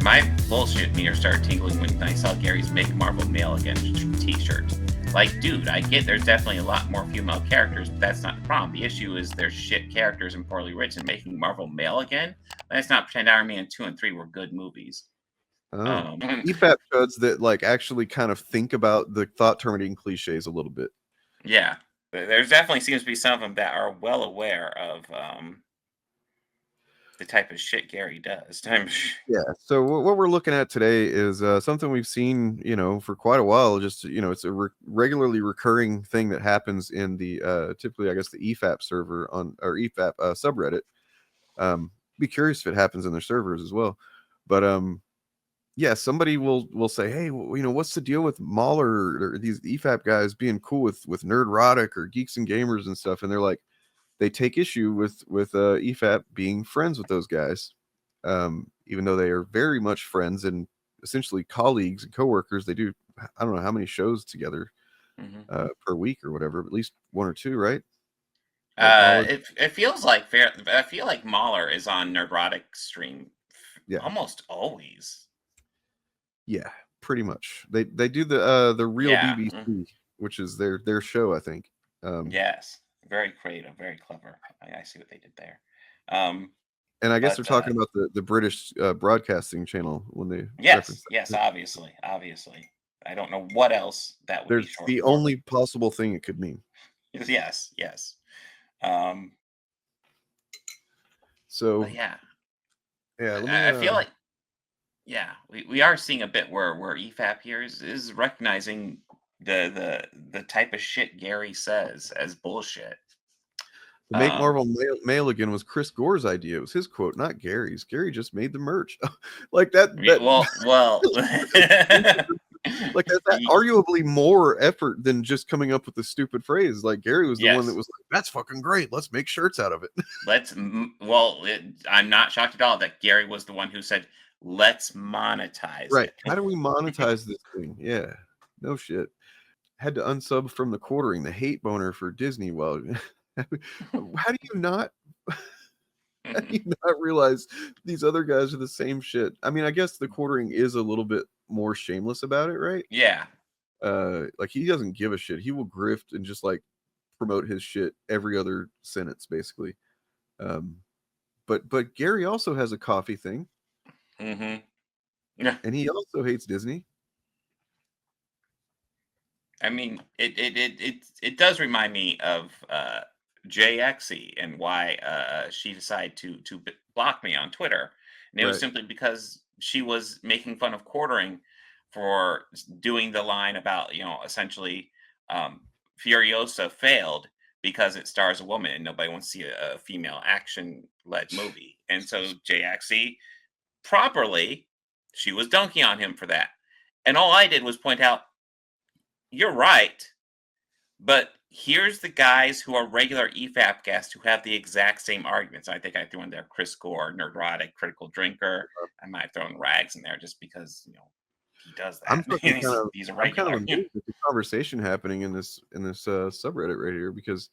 My bullshit meter started tingling when I saw Gary's Make Marvel Male Again t-shirt. Like, dude, I get there's definitely a lot more female characters, but that's not the problem. The issue is there's shit characters and poorly written. Making Marvel male again? Let's not pretend Iron Man 2 and 3 were good movies. EFAP chuds that like actually kind of think about the thought-terminating cliches a little bit. Yeah. There definitely seems to be some of them that are well aware of the type of shit Gary does. Yeah. So what we're looking at today is something we've seen, for quite a while. Just it's a regularly recurring thing that happens in the typically, I guess, the EFAP server or EFAP subreddit. Be curious if it happens in their servers as well. But yeah, somebody will say, hey, what's the deal with Mauler or these EFAP guys being cool with Nerdrotic or Geeks and Gamers and stuff? And they're like, they take issue with EFAP being friends with those guys, even though they are very much friends and essentially colleagues and coworkers. They do, I don't know how many shows together per week or whatever, at least one or two, right? It feels like fair. I feel like Mauler is on Nerdrotic stream almost always. Yeah, pretty much. They do the real BBC, which is their show, I think. Yes. Very creative, very clever. I see what they did there. And I guess they're talking about the British broadcasting channel when they yes, obviously. I don't know what else that would be short the for. only possible thing it could mean. Yes. So yeah, I feel like we are seeing a bit where EFAP here is recognizing the type of shit Gary says as bullshit. The Make Marvel Male Again was Chris Gore's idea. It was his quote, not Gary's. Gary just made the merch. Like that well like that's arguably more effort than just coming up with the stupid phrase. Like Gary was the one that was like, that's fucking great. Let's make shirts out of it. I'm not shocked at all that Gary was the one who said, let's monetize it. How do we monetize this thing? Yeah. No shit. Had to unsub from the quartering, the hate boner for Disney. Well, how do you not realize these other guys are the same shit? I mean, I guess the quartering is a little bit more shameless about it, right? Yeah. Like he doesn't give a shit. He will grift and just like promote his shit every other sentence, basically. But Gary also has a coffee thing. Yeah. And he also hates Disney. I mean, it does remind me of JXE and why she decided to block me on Twitter. And it was simply because she was making fun of quartering for doing the line about, essentially Furiosa failed because it stars a woman and nobody wants to see a female action-led movie. And so JXE, properly, she was dunking on him for that. And all I did was point out, you're right, but here's the guys who are regular EFAP guests who have the exact same arguments. I think I threw in there Chris Gore, Nerdrotic, Critical Drinker. I might have thrown Rags in there just because, he does that. He's a regular. I'm kind of amazed at the conversation happening in this subreddit right here because,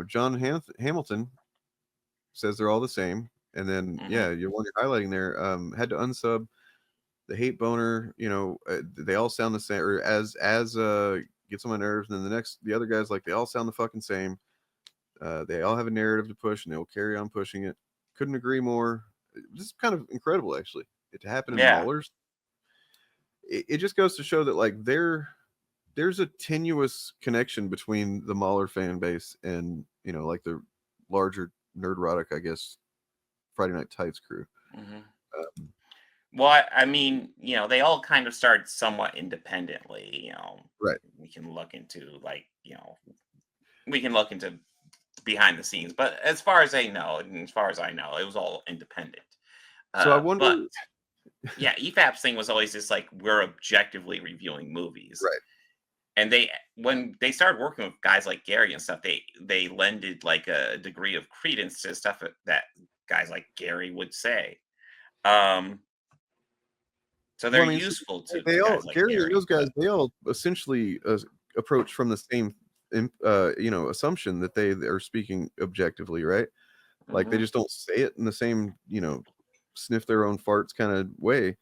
John Hamilton says they're all the same. And then, you're highlighting there, had to unsub the hate boner, they all sound the same, or as gets on my nerves. And then the other guys, like, they all sound the fucking same. They all have a narrative to push, and they will carry on pushing it. Couldn't agree more. This is kind of incredible, actually. It happened in Maulers. It just goes to show that, like, there's a tenuous connection between the Mauler fan base and, like the larger Nerdrotic, I guess, Friday Night Tights crew. Well, I mean, they all kind of started somewhat independently, Right. We can look into behind the scenes, but as far as I know, it was all independent. So I wonder. EFAP's thing was always just like, we're objectively reviewing movies. Right. And when they started working with guys like Gary and stuff, they lended like a degree of credence to stuff that guys like Gary would say. So they're useful to guys like Gary Gary. And those guys, they all essentially approach from the same, assumption that they are speaking objectively, right? Like they just don't say it in the same, sniff their own farts kind of way.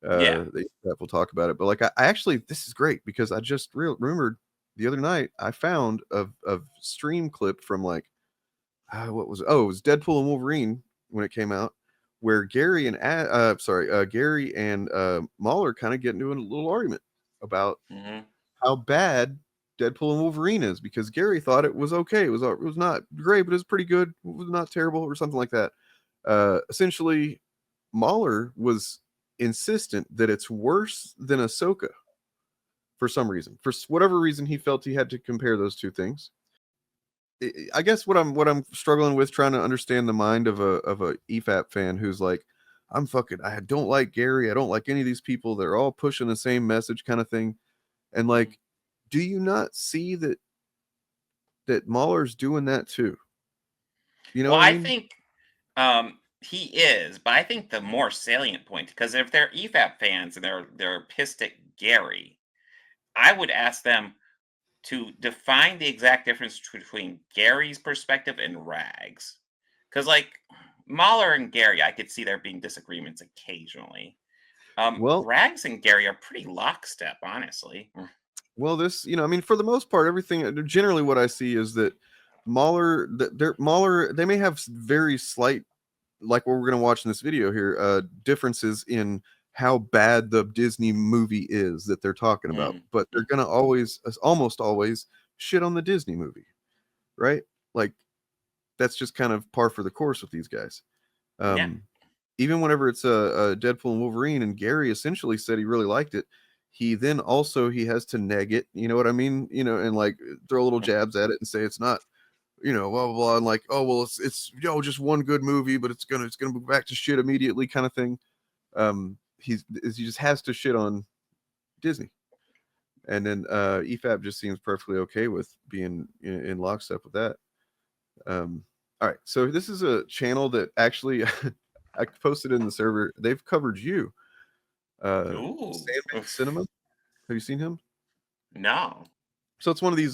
They will talk about it, but like I actually, this is great because I just remembered the other night I found a stream clip from like what was it? Oh, it was Deadpool and Wolverine when it came out, where Gary and Mauler kind of get into a little argument about how bad Deadpool and Wolverine is, because Gary thought it was okay. It was not great, but it was pretty good. It was not terrible or something like that. Essentially, Mauler was insistent that it's worse than Ahsoka for some reason. For whatever reason, he felt he had to compare those two things. I guess what I'm struggling with, trying to understand the mind of a EFAP fan who's like, I don't like Gary, I don't like any of these people, they're all pushing the same message kind of thing. And like, do you not see that Mauler's doing that too? You know well, what I I mean? think he is, but I think the more salient point, because if they're EFAP fans and they're pissed at Gary, I would ask them to define the exact difference between Gary's perspective and Rag's. Because, like, Mahler and Gary, I could see there being disagreements occasionally. Well, Rags and Gary are pretty lockstep, honestly. well, this, I mean, for the most part, everything, generally what I see is that Mauler, they may have very slight, like what we're going to watch in this video here, differences in how bad the Disney movie is that they're talking about, but they're going to almost always shit on the Disney movie, right? Like, that's just kind of par for the course with these guys. Yeah. Even whenever it's a Deadpool and Wolverine, and Gary essentially said he really liked it, he then also he has to neg it, you know what I mean? And like throw little jabs at it and say it's not, blah blah blah, and like, oh well, it's just one good movie, but it's gonna go back to shit immediately, kind of thing. He just has to shit on Disney, and then EFAP just seems perfectly okay with being in lockstep with that. All right, so this is a channel that actually I posted in the server. They've covered you, Ooh. Sandman Cinema. Have you seen him? No. So it's one of these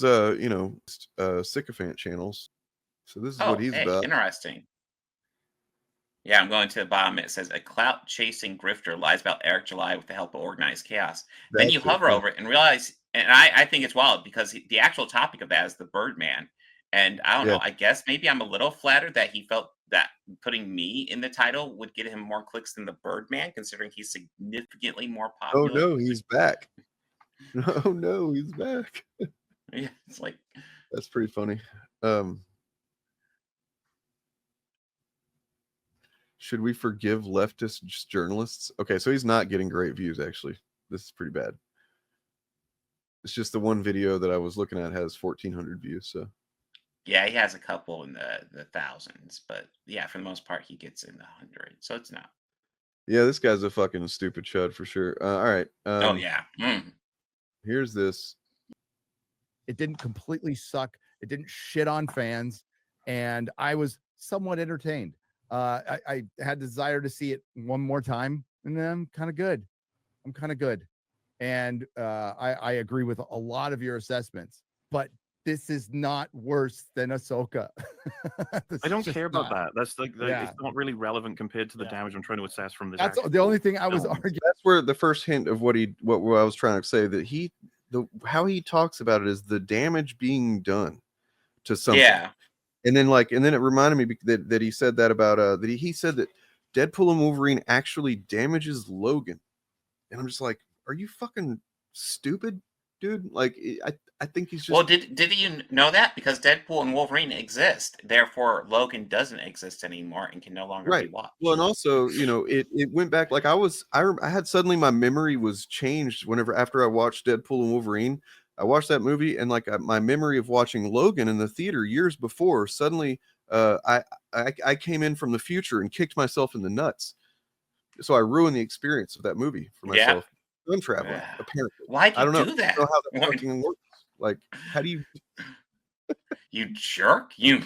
sycophant channels. So this is what Oh, he's hey, about. interesting. Yeah, I'm going to the bottom. It says a clout chasing grifter lies about Eric July with the help of organized chaos. Then you That's it. hover over it and realize, and I think it's wild because the actual topic of that is the Birdman. And I don't Yeah. know, I guess maybe I'm a little flattered that he felt that putting me in the title would get him more clicks than the Birdman, considering he's significantly more Oh popular. no, he's back. Oh no, he's back. Yeah, it's like, That's pretty funny. Should we forgive leftist journalists? Okay, so he's not getting great views, actually. This is pretty bad. It's just the one video that I was looking at has 1,400 views, so. yeah, he has a couple in the thousands, but yeah, for the most part, he gets in the hundreds, so it's not. Yeah, this guy's a fucking stupid chud for sure. All right. Oh yeah. Here's this. It didn't completely suck. It didn't shit on fans, and I was somewhat entertained. I had desire to see it one more time, and then I'm kind of good. And I agree with a lot of your assessments, but this is not worse than Ahsoka. I don't care about that. That's like it's not really relevant compared to the damage I'm trying to assess from this. That's the only thing I was arguing. That's where the first hint of what I was trying to say, that how he talks about it is the damage being done to something. Yeah. And then it reminded me that he said that about that he said that Deadpool and Wolverine actually damages Logan. And I'm just like, are you fucking stupid, dude? Like, I think he's just. Well, did you know that? Because Deadpool and Wolverine exist, therefore Logan doesn't exist anymore and can no longer be watched. Well, and also, it went back, like I had suddenly my memory was changed after I watched Deadpool and Wolverine. I watched that movie, and like my memory of watching Logan in the theater years before, suddenly I came in from the future and kicked myself in the nuts. So I ruined the experience of that movie for myself. I'm traveling, apparently. Why'd you I don't know. do that? I don't know how that fucking works. Like, how do you? You jerk! You.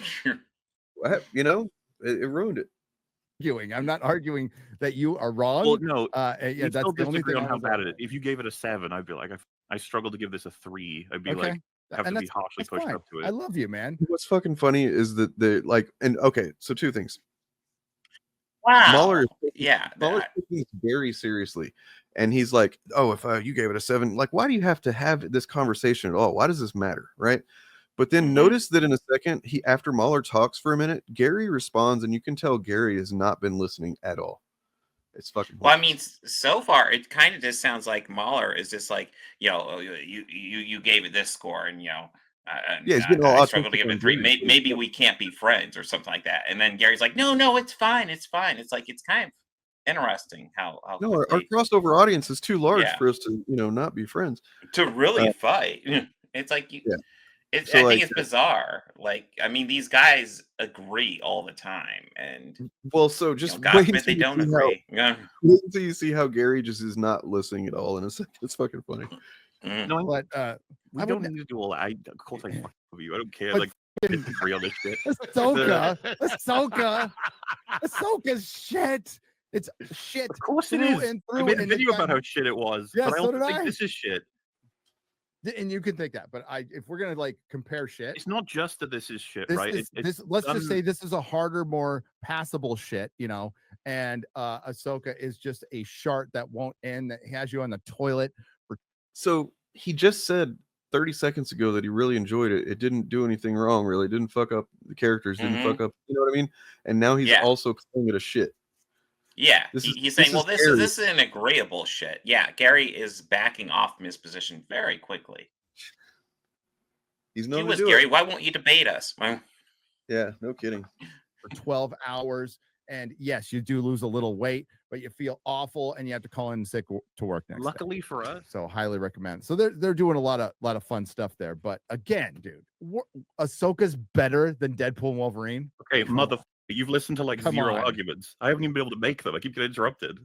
What? It ruined it. I'm not arguing that you are wrong. Well, no. Yeah, that's the only thing on how bad it is. If you gave it a 7, I'd be like, I struggle to give this a 3. I'd be like, have to be harshly pushed up to it. I love you, man. What's fucking funny is that so 2 things. Wow. Mahler Yeah. Mahler's taking this very seriously. And he's like, oh, if you gave it a 7, like, why do you have to have this conversation at all? Why does this matter? Right. But then notice that in a second, after Mahler talks for a minute, Gary responds, and you can tell Gary has not been listening at all. It's fucking Well, I hilarious. mean, so far it kind of just sounds like Mahler is just like, you gave it this score, and Yeah, he's getting all I struggle to autistic give on it 3. Gary. Maybe we can't be friends or something like that. And then Gary's like, no, it's fine, it's fine. It's like it's kind of interesting how No, our quickly, crossover audience is too large yeah, for us to, not be friends. to really fight. It's like Yeah. I So think like, it's bizarre. Like, I mean, these guys agree all the time, and well, so just God wait forbid until they you don't see agree. wait until you see how Gary just is not listening at all in a second. It's fucking funny. No, But we I don't would need to do all that. Of course, I fucking love you. I don't care. But Like, disagree on this shit. Ahsoka's shit. It's shit. Of course it through is. and I through. made a and video it's about how shit it was, Yeah, but I so also did think I. this is shit. And you can think that, but if we're gonna like compare shit, It's not just that this is shit, this right? is It's this. Let's done- just say this is a harder, more passable shit, And Ahsoka is just a shart that won't end, that has you on the toilet. So he just said 30 seconds ago that he really enjoyed it. It didn't do anything wrong, really. It didn't fuck up the characters, didn't fuck up, you know what I mean? And now he's also calling it a shit. Yeah, he's saying, well, this is an agreeable shit. Yeah, Gary is backing off from his position very quickly. He's known Gee to do Gary, it. why won't you debate us? Yeah, no kidding. For 12 hours. And yes, you do lose a little weight, but you feel awful and you have to call in sick to work next Luckily day. for us. So highly recommend. So they're doing a lot of fun stuff there. But again, dude, Ahsoka's better than Deadpool and Wolverine. Okay, you've listened to like zero arguments. I haven't even been able to make them. I keep getting interrupted.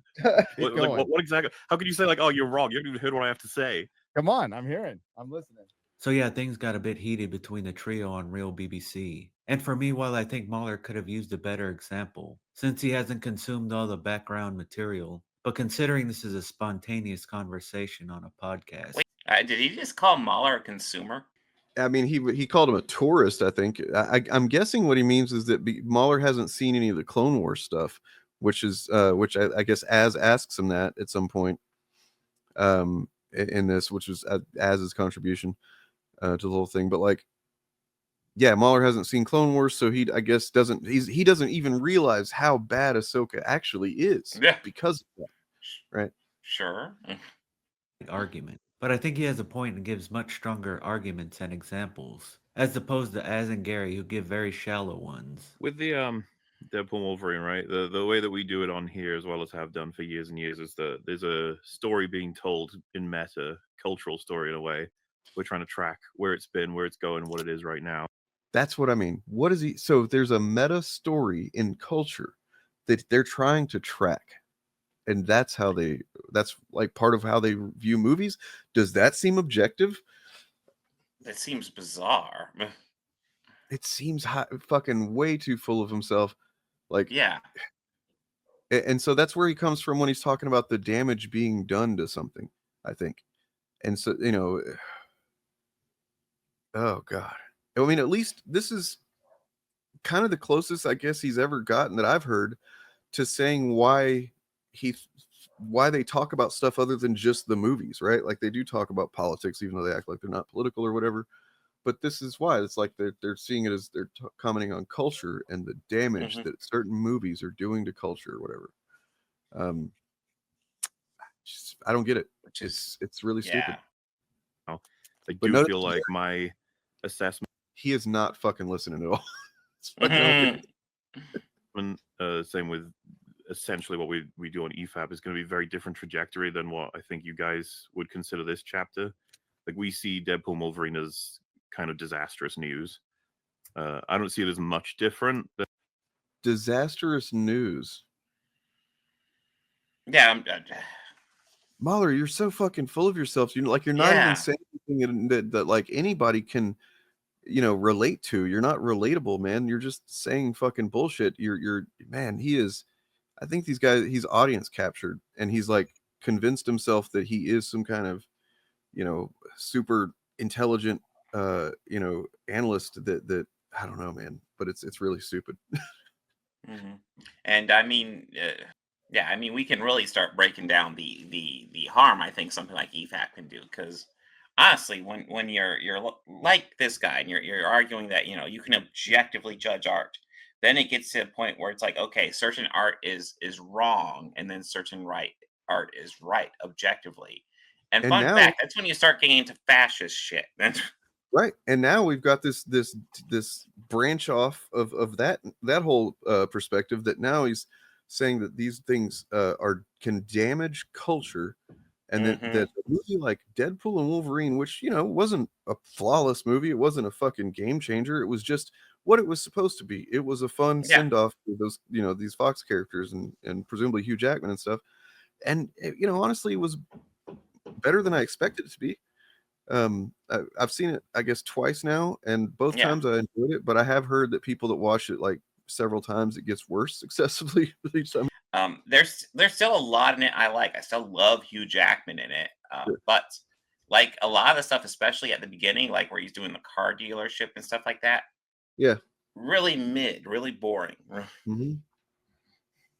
What exactly? How could you say like, oh, you're wrong? You haven't even heard what I have to say. Come on, I'm listening. So yeah, things got a bit heated between the trio on Real BBC. And for me, while I think Mahler could have used a better example, since he hasn't consumed all the background material, but considering this is a spontaneous conversation on a podcast. Wait, did he just call Mahler a consumer? I mean, he called him a tourist, I think. I'm guessing what he means is that Mahler hasn't seen any of the Clone Wars stuff, which I guess Az asks him that at some point in this, which was Az's contribution to the whole thing. But like, yeah, Mahler hasn't seen Clone Wars, so he doesn't even realize how bad Ahsoka actually is because of that, right? Sure. Argument. But I think he has a point and gives much stronger arguments and examples, as opposed to Az and Gary, who give very shallow ones. With the Deadpool Wolverine, right? The way that we do it on here, as well as have done for years and years, is that there's a story being told in meta, cultural story in a way. We're trying to track where it's been, where it's going, what it is right now. That's what I mean. What is he? So there's a meta story in culture that they're trying to track. And that's like part of how they view movies. Does that seem objective? That seems bizarre. It seems fucking way too full of himself. Like, yeah. And so that's where he comes from when he's talking about the damage being done to something, I think. And so, oh God. I mean, at least this is kind of the closest I guess he's ever gotten that I've heard to saying why they talk about stuff other than just the movies, right? Like they do talk about politics, even though they act like they're not political or whatever. But this is why it's like they're seeing it as they're commenting on culture and the damage that certain movies are doing to culture or whatever. I don't get it. It's really stupid. I do feel like my assessment. He is not fucking listening at all. Same with essentially what we do on EFAP is going to be a very different trajectory than what I think you guys would consider this chapter. Like we see Deadpool Wolverine as kind of disastrous news. I don't see it as much different. Disastrous news. Yeah. Mahler, you're so fucking full of yourself. You're not even saying anything that like anybody can, relate to. You're not relatable, man. You're just saying fucking bullshit. You're man, he is. I think he's audience captured, and he's like convinced himself that he is some kind of, super intelligent, analyst that I don't know, man, but it's really stupid. And I mean, yeah, I mean, we can really start breaking down the harm I think something like EFAP can do. Because honestly, when you're like this guy and you're arguing that you can objectively judge art, then it gets to a point where it's like, okay, certain art is wrong, and then certain art is right objectively. And And fun now, fact, that's when you start getting into fascist shit. right, and now we've got this branch off of that whole perspective, that now he's saying that these things can damage culture, and that a movie like Deadpool and Wolverine, which wasn't a flawless movie, it wasn't a fucking game changer, it was just what it was supposed to be. It was a fun Yeah. send off to those these Fox characters and presumably Hugh Jackman and stuff, and honestly, it was better than I expected it to be. I've seen it, I guess, twice now, and both Yeah. times I enjoyed it. But I have heard that people that watch it like several times, it gets worse successively each time. There's still a lot in it I like. I still love Hugh Jackman in it. Sure. But like a lot of the stuff, especially at the beginning, like where he's doing the car dealership and stuff like that, Yeah. really mid, really boring. hmm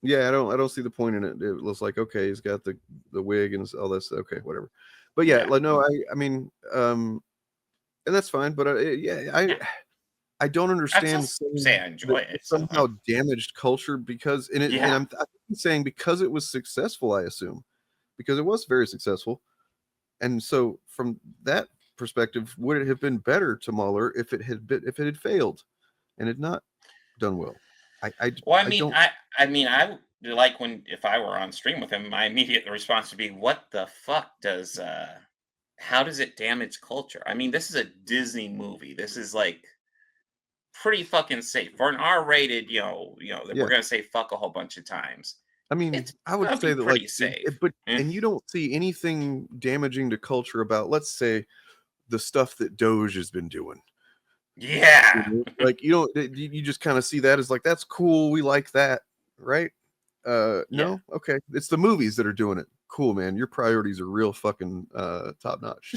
Yeah, I don't see the point in it. It looks like, okay, he's got the wig and all this. Okay, whatever. But yeah, Yeah. like no, I mean, and that's fine. But I don't I'd understand still say I enjoy that it. it somehow damaged culture because, and Yeah. I'm saying because it was successful, I assume, because it was very successful. And so from that perspective, would it have been better to Mahler if it had failed and had not done well? Well, I don't. I would like if I were on stream with him, my immediate response would be, "What the fuck does? How does it damage culture? I mean, this is a Disney movie. This is like pretty fucking safe for an R-rated. That Yeah. we're gonna say fuck a whole bunch of times. I mean, It's I would gonna say be that pretty like, safe. but Mm. and you don't see anything damaging to culture about, let's say, the stuff that Doge has been doing. Yeah. Like you just kind of see that as like, that's cool, we like that, right? Yeah. No, okay, it's the movies that are doing it. Cool, man, your priorities are real fucking top notch.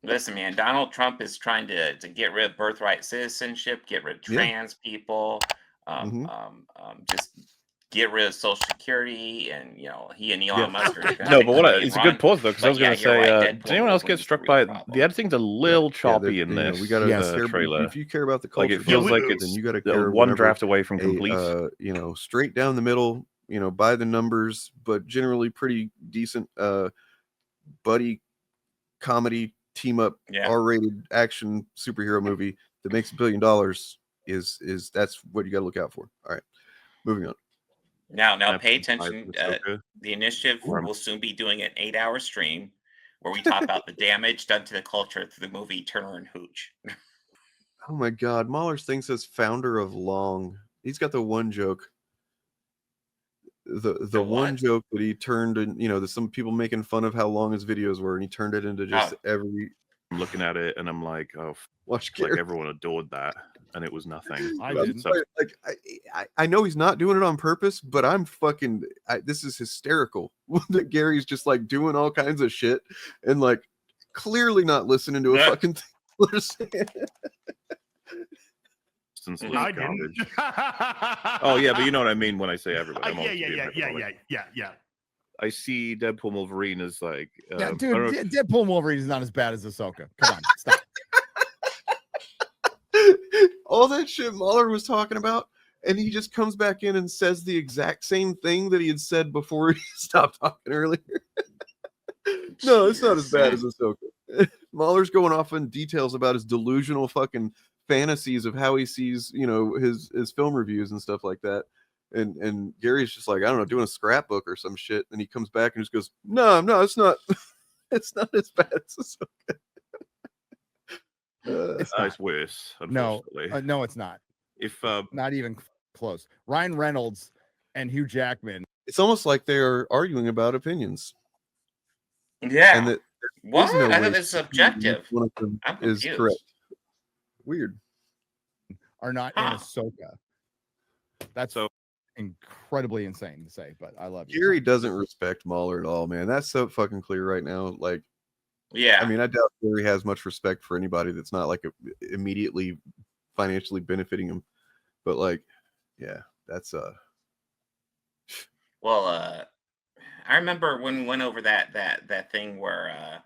Listen, man, Donald Trump is trying to get rid of birthright citizenship, get rid of Yeah. trans people, just get rid of Social Security, and he and Elon Musk are gonna No, take but the money it's a and good run. pause though, because I But was going yeah, to you're say, right, did anyone else get Wolverine's a struck real by problem. the editing's a little choppy in we this gotta trailer? if you care about the Like culture, it feels like then it's you got to care one whenever draft away from complete. straight down the middle, by the numbers, but generally pretty decent buddy comedy team up Yeah. R-rated action superhero movie that makes $1 billion is that's what you got to look out for. All right, moving on. Now pay Episode 5 attention. of Ahsoka. The initiative Or- will soon be doing an 8-hour stream where we talk about the damage done to the culture through the movie Turner and Hooch. Oh my God, Mahler's thing says founder of Long. He's got the one joke. The one what? joke that he turned, and there's some people making fun of how long his videos were, and he turned it into just every. I'm looking at it and I'm like, Watch like Gary. everyone adored that, and it was nothing. I I'm didn't. sorry, like I know he's not doing it on purpose, but I'm fucking. This is hysterical that Gary's just like doing all kinds of shit and like clearly not listening to a Yeah. fucking thing. We're saying. I didn't. Oh yeah, but you know what I mean when I say everybody. I'm always being Yeah. hyperbolic. I see Deadpool and Wolverine as like, Yeah, I don't dude, know- Deadpool and Wolverine is not as bad as Ahsoka. Come on, stop. All that shit Mahler was talking about, and he just comes back in and says the exact same thing that he had said before he stopped talking earlier. No, it's not as bad as Ahsoka. Mahler's going off in details about his delusional fucking fantasies of how he sees, his film reviews and stuff like that. And Gary's just like, I don't know, doing a scrapbook or some shit. And he comes back and just goes, no, it's not. It's not as bad as Ahsoka. it's worse. Unfortunately, No, it's not. If Not even close. Ryan Reynolds and Hugh Jackman. It's almost like they are arguing about opinions. Yeah. And that What? no I way thought it's subjective. one of them I'm is confused. correct. Weird. Are not Huh. in Ahsoka. That's So- incredibly insane to say, but I love you. Gary doesn't respect Mahler at all, man. That's so fucking clear right now. Like, Yeah. I mean, I doubt Gary has much respect for anybody that's not like immediately financially benefiting him. But like, yeah, That's Well, I remember when we went over that thing where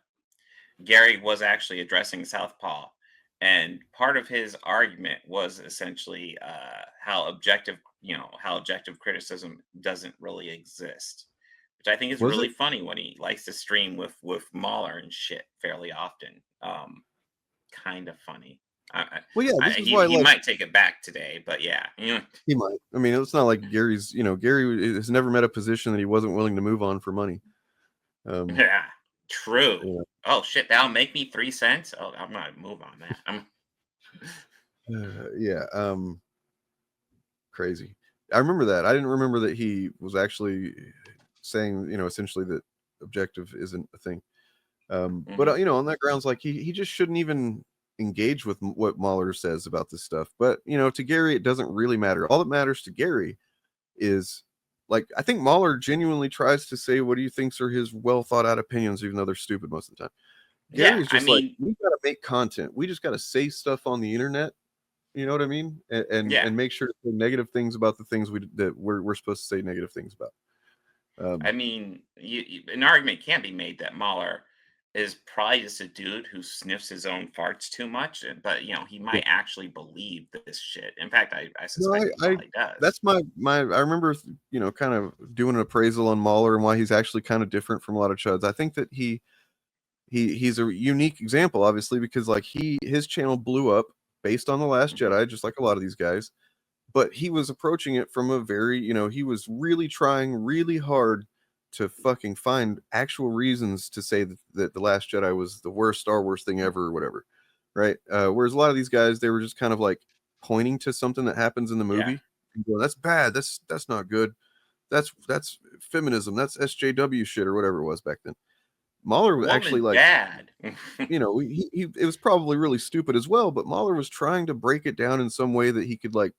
Gary was actually addressing Southpaw, and part of his argument was essentially how objective criticism doesn't really exist, which I think is was really it? funny when he likes to stream with Mahler and shit fairly often. Kind of funny. Well, yeah, this is He why he like might take it back today, but yeah, he might. I mean, it's not like Gary's. Gary has never met a position that he wasn't willing to move on for money. yeah, true. Yeah. Oh shit, that'll make me 3 cents. Oh, I'm gonna move on that. Yeah. Crazy. I remember that. I didn't remember that he was actually saying, essentially that objective isn't a thing. But on that grounds, like he just shouldn't even engage with what Mahler says about this stuff. But to Gary, it doesn't really matter. All that matters to Gary is, like, I think Mahler genuinely tries to say what he thinks are his well thought out opinions, even though they're stupid most of the time. Yeah, Gary's I just like, mean, we gotta make content. We just gotta say stuff on the internet. You know what I mean? yeah. And make sure to say negative things about the things we're supposed to say negative things about. I mean, an argument can be made that Mahler is probably just a dude who sniffs his own farts too much, but he Yeah. might actually believe this shit. In fact, I No, suspect he probably does. that's my I remember kind of doing an appraisal on Mahler and why he's actually kind of different from a lot of chuds. I think that he's a unique example, obviously, because like his channel blew up based on The Last Jedi, just like a lot of these guys. But he was approaching it from a very, he was really trying really hard to fucking find actual reasons to say that The Last Jedi was the worst Star Wars thing ever or whatever, right? Whereas a lot of these guys, they were just kind of like pointing to something that happens in the Yeah. movie and going, "That's bad. That's not good. That's feminism. That's SJW shit," or whatever it was back then. Mahler was actually Woman like, bad. it was probably really stupid as well, but Mahler was trying to break it down in some way that he could, like,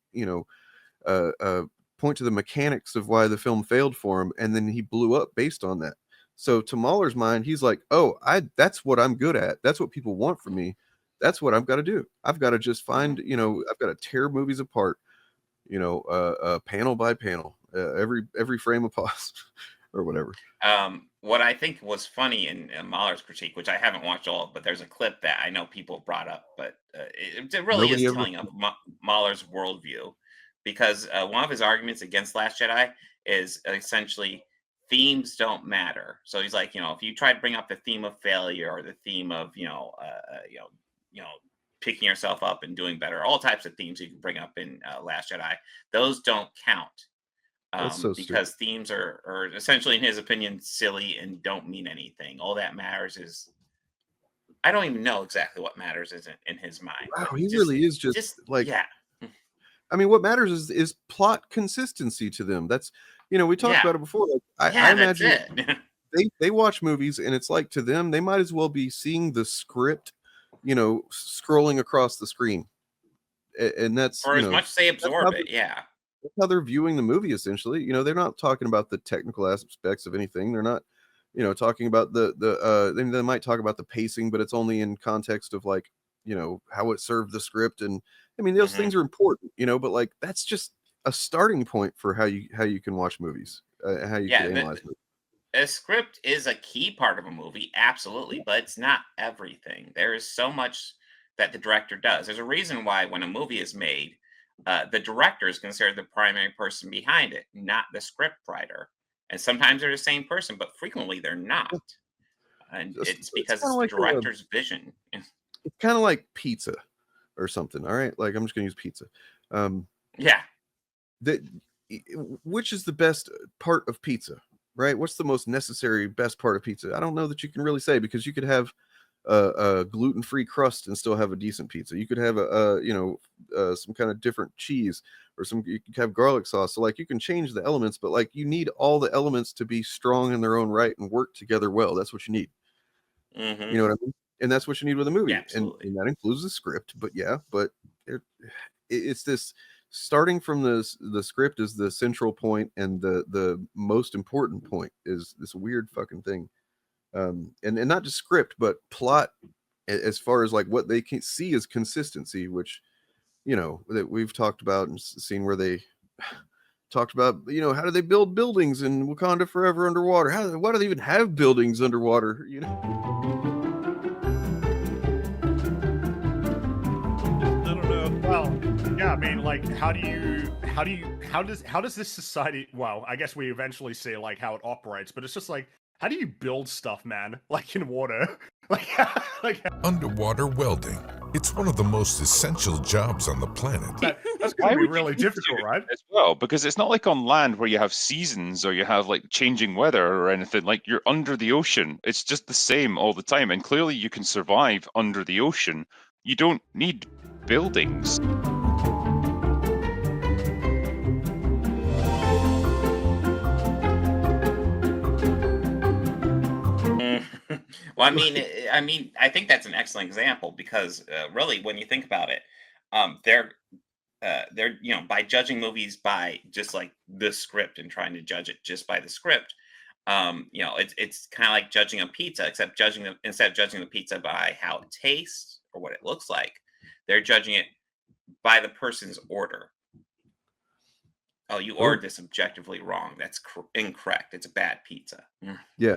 point to the mechanics of why the film failed for him, and then he blew up based on that. So to Mahler's mind, he's like, "Oh, that's what I'm good at. That's what people want from me. That's what I've got to do. I've got to just find, I've got to tear movies apart, panel by panel, every frame of pause or whatever." What I think was funny in Mahler's critique, which I haven't watched all of, but there's a clip that I know people brought up, but it really Nobody is ever. telling of Mahler's worldview, because one of his arguments against Last Jedi is essentially themes don't matter. So he's like, if you try to bring up the theme of failure or the theme of picking yourself up and doing better, all types of themes you can bring up in Last Jedi, those don't count. That's so Because stupid. themes are essentially, in his opinion, silly and don't mean anything. All that matters is, I don't even know exactly what matters is in his mind. Wow, But he really is just like, yeah, I mean, what matters is plot consistency to them. That's, we talked yeah, about it before. Like, I yeah. That's imagine it. they watch movies, and it's like, to them, they might as well be seeing the script, scrolling across the screen. And that's, For as much as they that's absorb it, yeah, how they're viewing the movie, essentially. They're not talking about the technical aspects of anything. They're not, talking about they might talk about the pacing, but it's only in context of, like, how it served the script. And I mean, those things are important, but like, that's just a starting point for how you can watch movies, how you can yeah. analyze movies. A script is a key part of a movie, absolutely, but it's not everything. There is so much that the director does. There's a reason why when a movie is made, the director is considered the primary person behind it, not the script writer. And sometimes they're the same person, but frequently they're not. And it's because kind it's of the like director's vision. it's kind of like pizza or something. All right, like, I'm just gonna use pizza. Yeah. That which is the best part of pizza, right? What's the most necessary best part of pizza? I don't know that you can really say, because you could have a gluten-free crust and still have a decent pizza. You could have some kind of different cheese, or you could have garlic sauce. So, like, you can change the elements, but like, you need all the elements to be strong in their own right and work together well. That's what you need. Mm-hmm. You know what I mean? And that's what you need with a Yeah, movie. absolutely. And that includes the script. But yeah, but it's this, starting from the script is the central point, and the most important point is this weird fucking thing. And not just script, but plot, as far as like what they can see as consistency, which, that we've talked about and seen where they talked about, how do they build buildings in Wakanda Forever underwater? Why do they even have buildings underwater? I don't know. Well, yeah, I mean, like, how does this society? Well, I guess we eventually see like how it operates, but it's just like, how do you build stuff, man? Like in water, like underwater welding. It's one of the most essential jobs on the planet. that's going to be really difficult, right? As well, because it's not like on land where you have seasons or you have like changing weather or anything. Like you're under the ocean, it's just the same all the time, and clearly you can survive under the ocean. You don't need buildings. Well, I think that's an excellent example because really, when you think about it, they're by judging movies by just like the script and trying to judge it just by the script. It's kind of like judging a pizza, except instead of judging the pizza by how it tastes or what it looks like, they're judging it by the person's order. Oh, you ordered this objectively wrong. That's incorrect. It's a bad pizza. Yeah,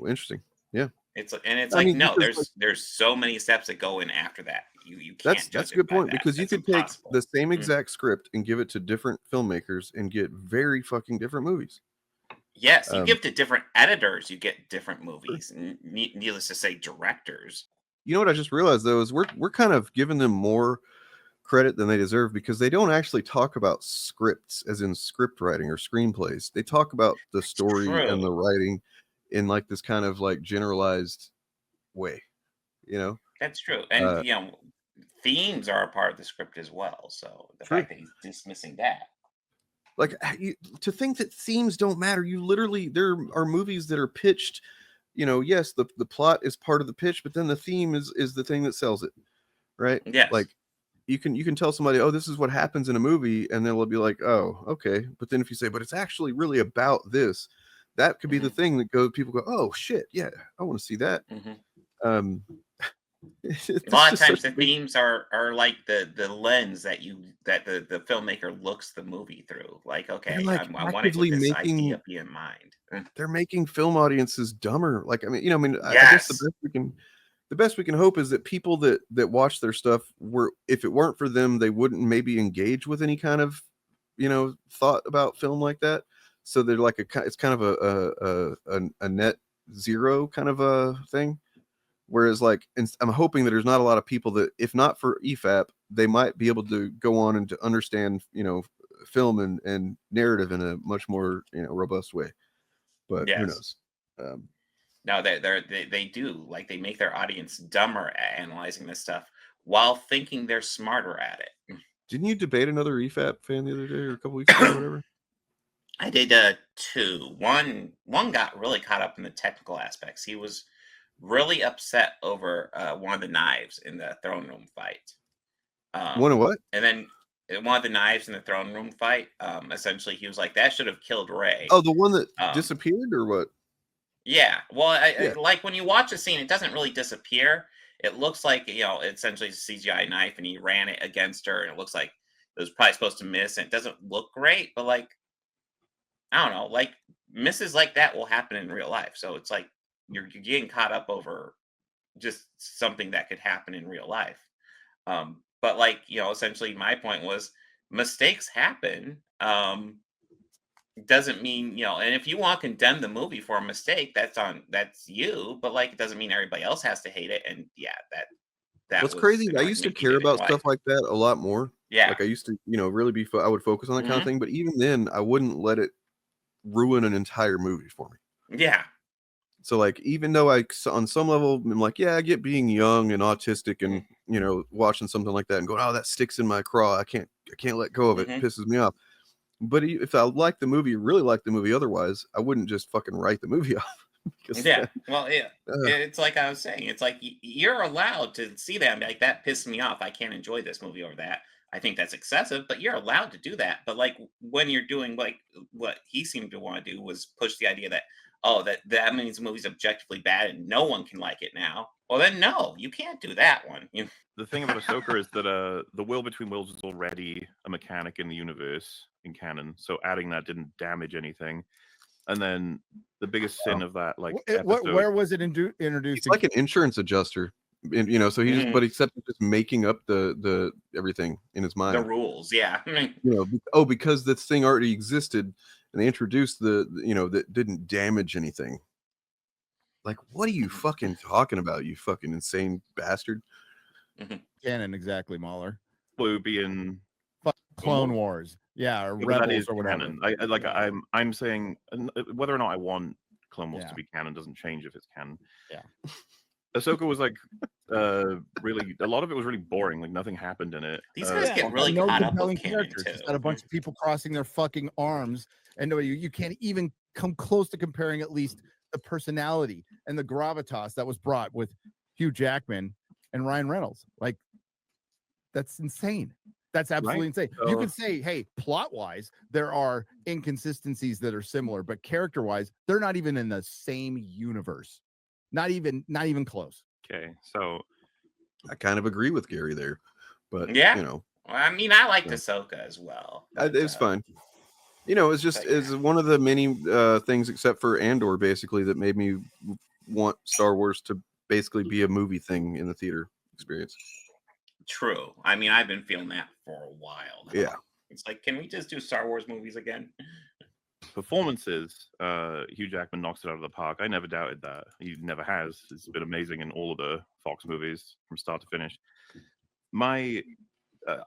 well, interesting. Yeah. It's like no, there's so many steps that go in after that. You can't. That's a good point because you could take the same exact script and give it to different filmmakers and get very fucking different movies. Yes, you give it to different editors, you get different movies. Needless to say, directors. You know what I just realized though is we're kind of giving them more credit than they deserve because they don't actually talk about scripts as in script writing or screenplays. They talk about the story and the writing in like this kind of like generalized way, That's true. And themes are a part of the script as well. So the fact that he's dismissing that. Like to think that themes don't matter. There are movies that are pitched, yes, the plot is part of the pitch, but then the theme is the thing that sells it. Right? Yes. Like you can tell somebody, oh, this is what happens in a movie, and they'll be like, oh, okay. But then if you say, but it's actually really about this, that could be the thing that people go, oh shit, yeah, I want to see that. A lot of times the themes are like the lens that the filmmaker looks the movie through. Like, okay, like I want to this idea be in mind. They're making film audiences dumber. Like, I yes. I guess the best we can hope is that people that watch their stuff if it weren't for them, they wouldn't maybe engage with any kind of, thought about film like that. So they're like it's kind of a net zero kind of a thing. Whereas like, I'm hoping that there's not a lot of people that, if not for EFAP, they might be able to go on and to understand, film and narrative in a much more, robust way. But who knows? No, they do. Like, they make their audience dumber at analyzing this stuff while thinking they're smarter at it. Didn't you debate another EFAP fan the other day or a couple weeks ago or whatever? I did two. One got really caught up in the technical aspects. He was really upset over one of the knives in the throne room fight. One of what? And then one of the knives in the throne room fight. Essentially, he was like, "That should have killed Rey." Oh, the one that disappeared, or what? Yeah. Well, I like when you watch a scene, it doesn't really disappear. It looks like essentially it's a CGI knife, and he ran it against her, and it looks like it was probably supposed to miss, and it doesn't look great, but like, I don't know, like misses like that will happen in real life. So it's like you're getting caught up over just something that could happen in real life. But like, essentially my point was mistakes happen. Doesn't mean, and if you want to condemn the movie for a mistake, that's you, but like, it doesn't mean everybody else has to hate it. And yeah, that what's crazy. I used to care about stuff like that a lot more. Yeah. Like I used to, really I would focus on that kind of thing, but even then I wouldn't let it ruin an entire movie for me. Yeah. So like, even though on some level I'm like, yeah, I get being young and autistic and, watching something like that and going, oh, that sticks in my craw. I can't let go of it. It pisses me off. But if I like the movie, really like the movie otherwise, I wouldn't just fucking write the movie off. It's like I was saying, it's like you're allowed to see that and be like, that pissed me off. I can't enjoy this movie over that. I think that's excessive, but you're allowed to do that. But like when you're doing like what he seemed to want to do was push the idea that, oh, that means the movie's objectively bad and no one can like it now. Well, then no, you can't do that one. The thing about Ahsoka is that the will between worlds is already a mechanic in the universe. in canon, so adding that didn't damage anything. And then the biggest sin of that, like, episode, where was it introduced? It's like an insurance adjuster, and, you know, so he just, but except he's just making up the everything in his mind. The rules, yeah. You know, because this thing already existed, and they introduced you know, that didn't damage anything. Like, what are you fucking talking about, you fucking insane bastard? Canon, exactly, Mauler. Blue being Clone Wars, yeah, or Rebels or whatever. Canon. I'm saying whether or not I want Clone Wars to be canon doesn't change if it's canon. Yeah. Ahsoka was like really, a lot of it was really boring. Like nothing happened in it. These guys get really caught up with canon too. Just got a bunch of people crossing their fucking arms, and you can't even come close to comparing at least the personality and the gravitas that was brought with Hugh Jackman and Ryan Reynolds. Like, that's insane. That's absolutely insane. You could say, hey, plot-wise, there are inconsistencies that are similar, but character-wise, they're not even in the same universe. Not even close. Okay, so I kind of agree with Gary there, but yeah, you know, well, I mean, I liked Ahsoka as well. It's fine. You know, it's just it's one of the many things, except for Andor, basically, that made me want Star Wars to basically be a movie thing in the theater experience. True. I mean, I've been feeling that for a while now. Yeah. It's like, can we just do Star Wars movies again? Performances, Hugh Jackman knocks it out of the park. I never doubted that. He never has. It's been amazing in all of the Fox movies from start to finish.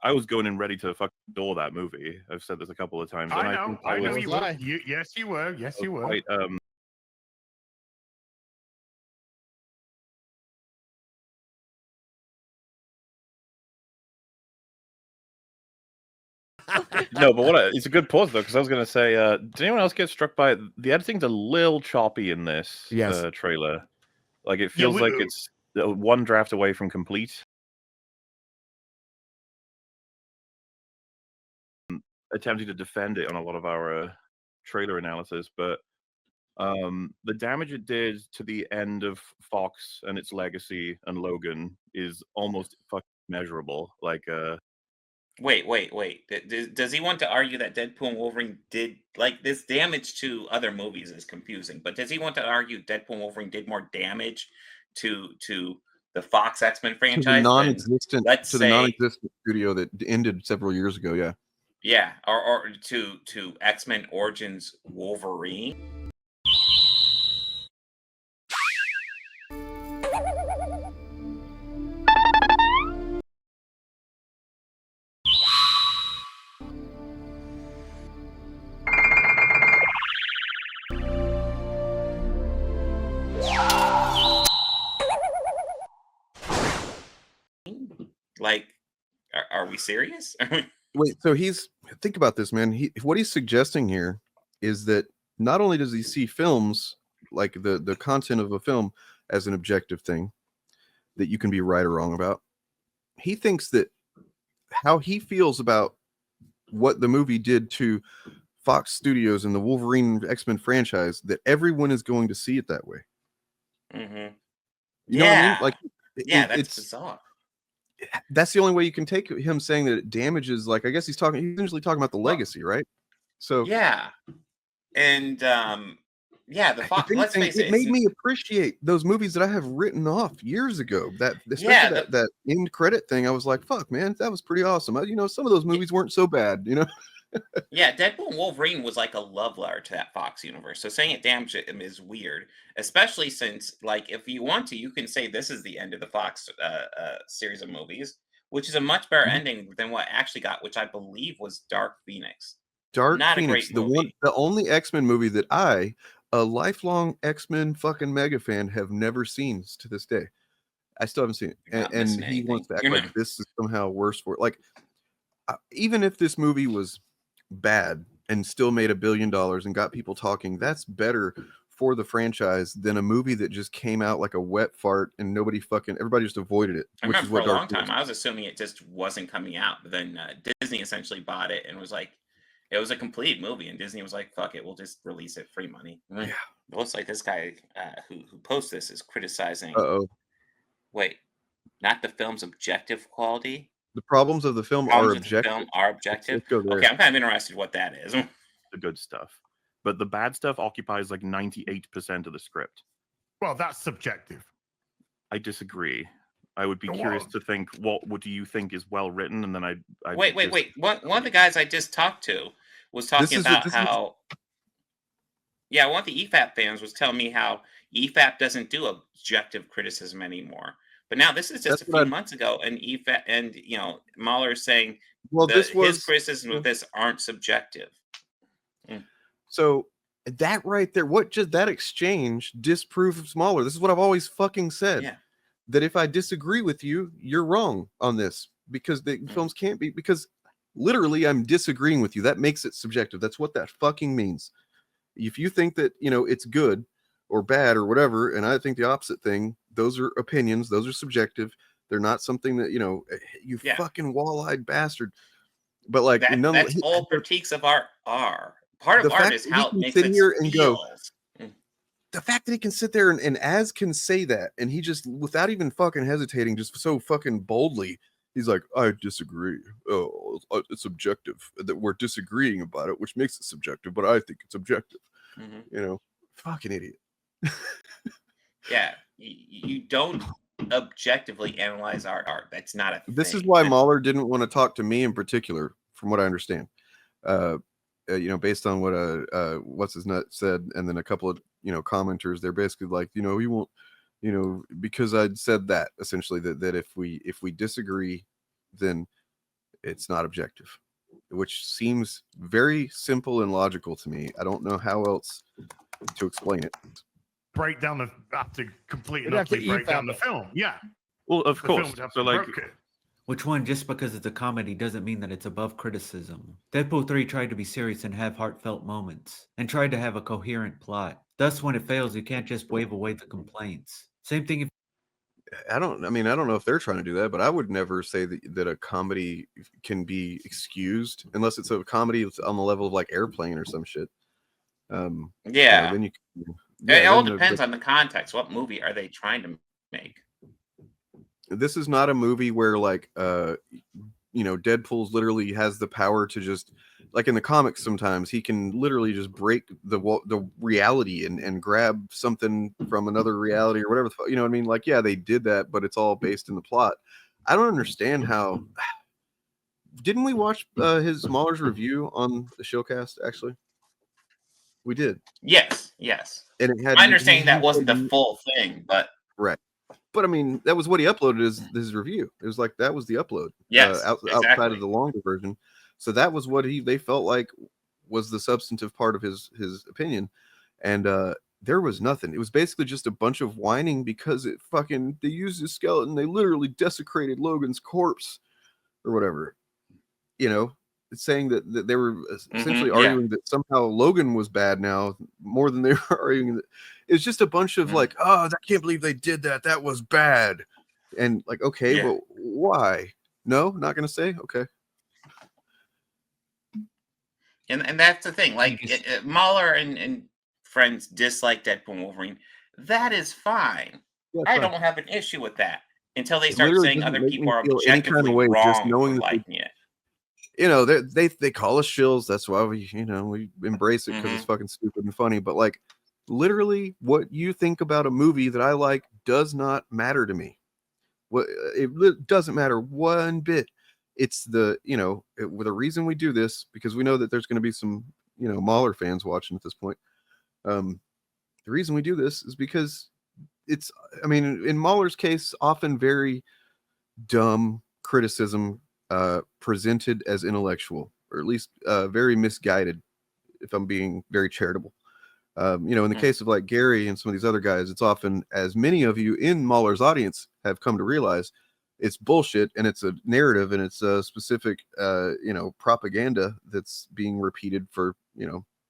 I was going in ready to fucking adore that movie. I've said this a couple of times. I know you were. Yes, you were. Yes, you were. Quite, no, but it's a good pause though, because I was going to say, did anyone else get struck by the editing's a little choppy in this trailer? Like it feels like it's one draft away from complete. Attempting to defend it on a lot of our trailer analysis, but the damage it did to the end of Fox and its legacy and Logan is almost fucking measurable. Like, Wait. Does he want to argue that Deadpool and Wolverine did, like, this damage to other movies is confusing, but does he want to argue Deadpool and Wolverine did more damage to the Fox X-Men franchise? To the non-existent studio that ended several years ago, yeah. Yeah, or to X-Men Origins Wolverine. Like, are we serious? Wait, so think about this, man. What he's suggesting here is that not only does he see films, like the content of a film, as an objective thing that you can be right or wrong about, he thinks that how he feels about what the movie did to Fox Studios and the Wolverine X-Men franchise, that everyone is going to see it that way. Mm-hmm. You know what I mean? Like, that's bizarre. That's the only way you can take him saying that it damages. Like, I guess he's usually talking about the legacy, right? So yeah, and the Fox. Let's face it, it made me appreciate those movies that I have written off years ago. That end credit thing, I was like, "Fuck, man, that was pretty awesome." You know, some of those movies weren't so bad. You know. Yeah, Deadpool and Wolverine was like a love letter to that Fox universe. So saying it damaged it is weird, especially since, like, if you want to, you can say this is the end of the Fox series of movies, which is a much better ending than what actually got, which I believe was Dark Phoenix. Not Phoenix, the only X-Men movie that I, a lifelong X-Men fucking mega fan, have never seen to this day. I still haven't seen it, and he wants to act like this is somehow worse for it. Like, even if this movie was bad and still made $1 billion and got people talking, that's better for the franchise than a movie that just came out like a wet fart and everybody just avoided it. I remember for a long time I was assuming it just wasn't coming out, but then Disney essentially bought it and was like, it was a complete movie, and Disney was like, fuck it, we'll just release it free money. Yeah, it looks like this guy who posts this is criticizing. Uh-oh. Wait, not the film's objective quality, The problems of the film are Problems with the objective. film are objective. Let's go there. Okay, I'm kind of interested what that is. The good stuff. But the bad stuff occupies like 98% of the script. Well, that's subjective. I disagree. I would be Go curious on. to think what do you think is well written, and then I'd Wait. One of the guys I just talked to was talking about how. Yeah, one of the EFAP fans was telling me how EFAP doesn't do objective criticism anymore. But now this is just a few months ago, and EFAP and Mauler is saying his criticism of this aren't subjective. So that right there, that exchange disproves Mauler. This is what I've always fucking said. Yeah. That if I disagree with you, you're wrong on this, because the films can't be, because literally I'm disagreeing with you. That makes it subjective. That's what that fucking means. If you think that, it's good or bad or whatever, and I think the opposite thing, those are opinions. Those are subjective. They're not something that, you fucking wall-eyed bastard. But like, that's all critiques of art are. Part of art is how it makes it feel. The fact that he can sit there and Az can say that, and he just, without even fucking hesitating, just so fucking boldly, he's like, I disagree. Oh, it's subjective. That we're disagreeing about it, which makes it subjective, but I think it's objective. Fucking idiot. Yeah, you don't objectively analyze art. That's not a thing. This is why Mauler didn't want to talk to me in particular, from what I understand. Based on what what's his nut said, and then a couple of commenters, they're basically like, he won't, because I'd said that essentially that if we disagree, then it's not objective, which seems very simple and logical to me. I don't know how else to explain it. Break down the film. Yeah. Well, of course. So like. Which one, just because it's a comedy doesn't mean that it's above criticism. Deadpool 3 tried to be serious and have heartfelt moments, and tried to have a coherent plot. Thus, when it fails, you can't just wave away the complaints. Same thing if... I don't know if they're trying to do that, but I would never say that a comedy can be excused unless it's a comedy on the level of like Airplane or some shit. Then you it all depends on the context. What movie are they trying to make? This is not a movie where like Deadpool's literally has the power to just, like in the comics, sometimes he can literally just break the reality and grab something from another reality or whatever. You know what I mean? Like, yeah, they did that, but it's all based in the plot. I don't understand how. Didn't we watch his Mauler's review on the Shillcast? Actually, we did. Yes. And it had. I understand that wasn't the full thing, but right. But I mean, that was what he uploaded as his review. It was like that was the upload. Yes, outside of the longer version. So that was what they felt like was the substantive part of his opinion, and there was nothing. It was basically just a bunch of whining because they used his skeleton. They literally desecrated Logan's corpse or whatever. It's saying that they were essentially arguing that somehow Logan was bad now more than they were arguing that. It's just a bunch of like, oh, I can't believe they did that. That was bad. And like, okay, well, why? No, not going to say. Okay. And that's the thing. Like, Mauler and friends dislike Deadpool and Wolverine. That is fine. Yeah, I don't have an issue with that until they start saying other people are objectively wrong just knowing for liking it. They call us shills. That's why we embrace it because it's fucking stupid and funny. But like, literally, what you think about a movie that I like does not matter to me. It doesn't matter one bit. It's the reason we do this, because we know that there's going to be some Mauler fans watching at this point. The reason we do this is because it's, in Mauler's case, often very dumb criticism presented as intellectual, or at least very misguided, if I'm being very charitable. In the case of like Gary and some of these other guys, it's often, as many of you in Mauler's audience have come to realize, it's bullshit, and it's a narrative, and it's a specific propaganda that's being repeated for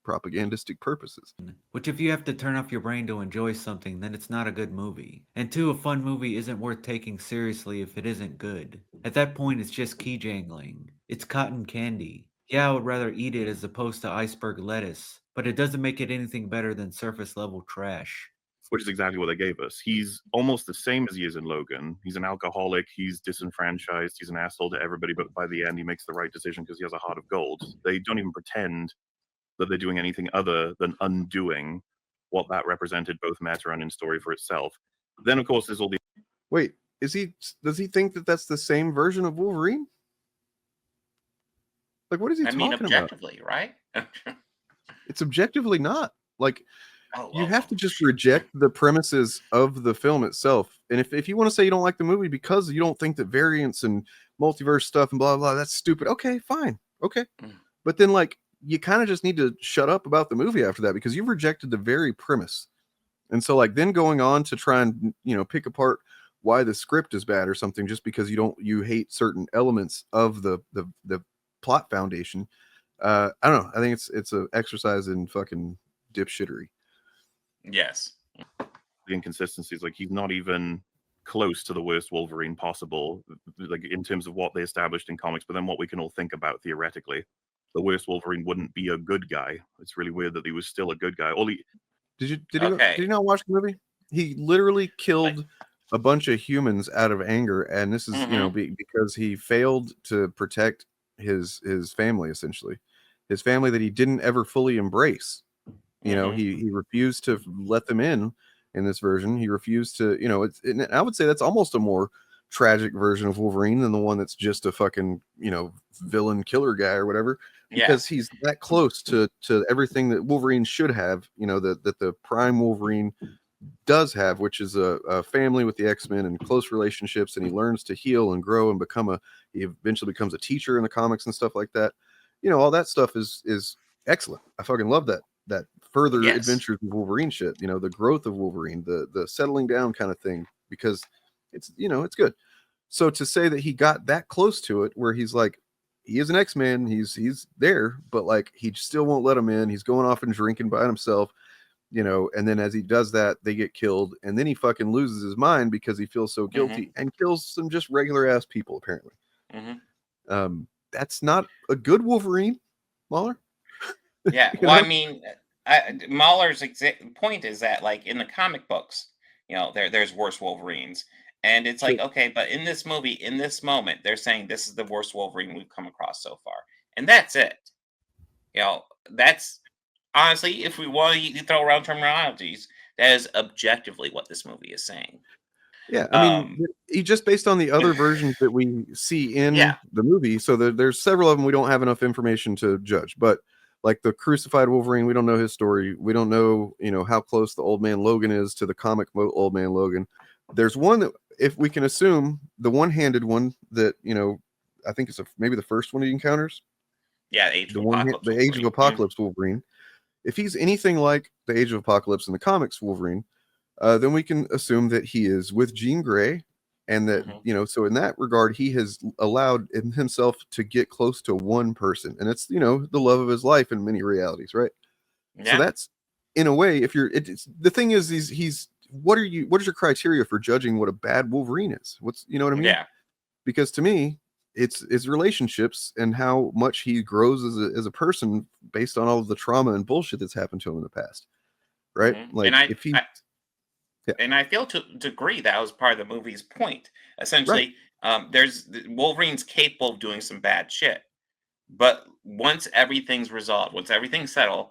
propagandistic purposes. Which, if you have to turn off your brain to enjoy something, then it's not a good movie. And two, a fun movie isn't worth taking seriously if it isn't good. At that point, it's just key jangling. It's cotton candy. Yeah, I would rather eat it as opposed to iceberg lettuce, but it doesn't make it anything better than surface level trash. which is exactly what they gave us. He's almost the same as he is in Logan. He's an alcoholic. He's disenfranchised. He's an asshole to everybody. But by the end, he makes the right decision because he has a heart of gold. They don't even pretend that they're doing anything other than undoing what that represented, both meta and in story for itself. Then, of course, there's all the... Wait, does he think that that's the same version of Wolverine? Like, what is he talking about? Objectively, right? It's objectively not. Like, you have to just shit. reject the premises of the film itself. And if you want to say you don't like the movie because you don't think that variants and multiverse stuff and blah, blah, that's stupid. Okay, fine. Okay. But then, like, you kind of just need to shut up about the movie after that because you've rejected the very premise. And so, like, then going on to try and, pick apart why the script is bad or something just because you hate certain elements of the plot foundation. I don't know. I think it's an exercise in fucking dipshittery. Yes. The inconsistencies, like, he's not even close to the worst Wolverine possible, like, in terms of what they established in comics, but then what we can all think about theoretically. The worst Wolverine wouldn't be a good guy. It's really weird that he was still a good guy. Did you not watch the movie? He literally killed a bunch of humans out of anger, and this is because he failed to protect his family, essentially his family that he didn't ever fully embrace. He refused to let them in this version. He refused to, I would say that's almost a more tragic version of Wolverine than the one that's just a fucking, villain killer guy or whatever, because he's that close to everything that Wolverine should have, that the prime Wolverine does have, which is a family with the X-Men and close relationships, and he learns to heal and grow and he eventually becomes a teacher in the comics and stuff like that. All that stuff is excellent. I fucking love that further adventures of Wolverine shit, the growth of Wolverine, the settling down kind of thing, because it's it's good. So to say that he got that close to it where he's like, he is an X-Man, he's there, but like he still won't let him in, he's going off and drinking by himself, and then as he does that, they get killed, and then he fucking loses his mind because he feels so guilty and kills some just regular ass people apparently. That's not a good Wolverine, Mauler. Yeah, well, I mean, Mauler's point is that, like, in the comic books, there's worse Wolverines, and it's like, okay, but in this movie, in this moment, they're saying this is the worst Wolverine we've come across so far, and that's it. That's honestly, if we want to throw around terminologies, that is objectively what this movie is saying. Yeah, I mean, he just based on the other versions that we see in the movie. So there's several of them we don't have enough information to judge. But like the crucified Wolverine, we don't know his story. We don't know, how close the Old Man Logan is to the comic Old Man Logan. There's one that, if we can assume, the one-handed one that I think it's maybe the first one he encounters. Yeah, the Age of Apocalypse Wolverine. If he's anything like the Age of Apocalypse in the comics Wolverine, then we can assume that he is with Jean Grey, and that so in that regard, he has allowed himself to get close to one person, and it's the love of his life in many realities, right? So that's, in a way, if you're the thing is he's what is your criteria for judging what a bad Wolverine is? What's what I mean? Yeah, because to me, it's relationships and how much he grows as a person based on all of the trauma and bullshit that's happened to him in the past, right? Like, if he and I feel to agree that was part of the movie's point. Essentially, there's Wolverine's capable of doing some bad shit, but once everything's resolved, once everything's settled,